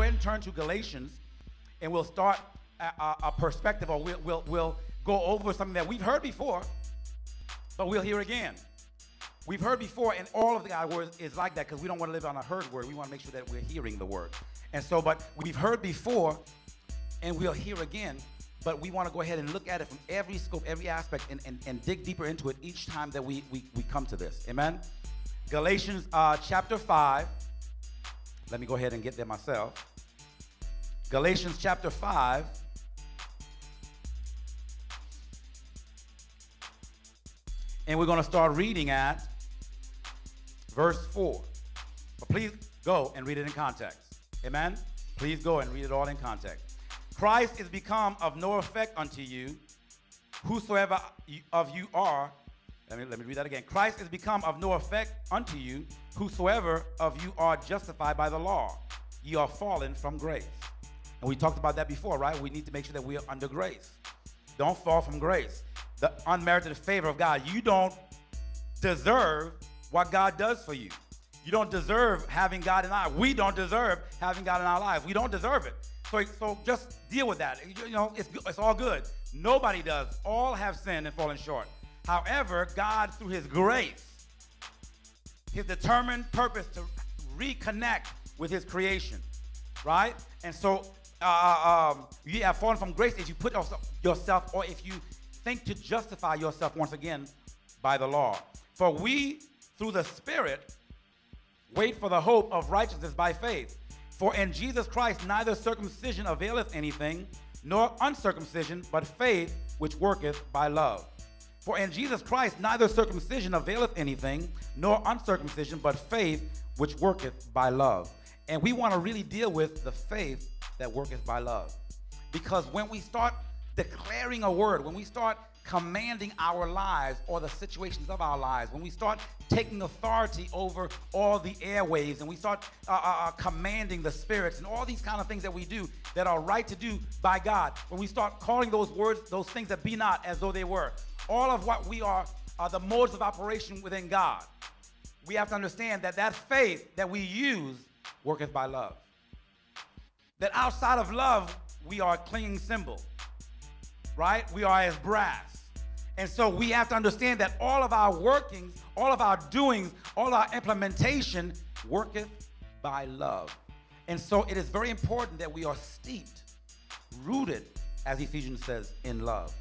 ahead and turn to Galatians, and we'll start a perspective, or we'll go over something that we've heard before, but we'll hear again. We've heard before, and all of the God words is like that because we don't want to live on a heard word. We want to make sure that we're hearing the word. And so, but we've heard before, and we'll hear again, but we want to go ahead and look at it from every scope, every aspect, and dig deeper into it each time that we come to this. Amen? Galatians chapter 5. Let me go ahead and get there myself. Galatians chapter 5. And we're going to start reading at verse 4. But please go and read it in context. Amen? Please go and read it all in context. Christ is become of no effect unto you, whosoever of you are. Let me read that again. Christ is become of no effect unto you, whosoever of you are justified by the law. Ye are fallen from grace. And we talked about that before, right? We need to make sure that we are under grace. Don't fall from grace. The unmerited favor of God. You don't deserve what God does for you. You don't deserve having God in our lives. We don't deserve having God in our lives. We don't deserve it. So just deal with that. You know, it's all good. Nobody does. All have sinned and fallen short. However, God, through his grace, his determined purpose to reconnect with his creation, right? And so you have fallen from grace if you put yourself, or if you think to justify yourself once again by the law. For we, through the Spirit, wait for the hope of righteousness by faith. For in Jesus Christ neither circumcision availeth anything, nor uncircumcision, but faith which worketh by love. For in Jesus Christ neither circumcision availeth anything, nor uncircumcision, but faith which worketh by love. And we want to really deal with the faith that worketh by love. Because when we start declaring a word, when we start commanding our lives or the situations of our lives, when we start taking authority over all the airwaves, and we start commanding the spirits and all these kind of things that we do that are right to do by God, when we start calling those words, those things that be not as though they were, all of what we are the modes of operation within God, we have to understand that that faith that we use worketh by love. That outside of love, we are a clinging cymbal, right? We are as brass. And so we have to understand that all of our workings, all of our doings, all our implementation worketh by love. And so it is very important that we are steeped, rooted, as Ephesians says, in love.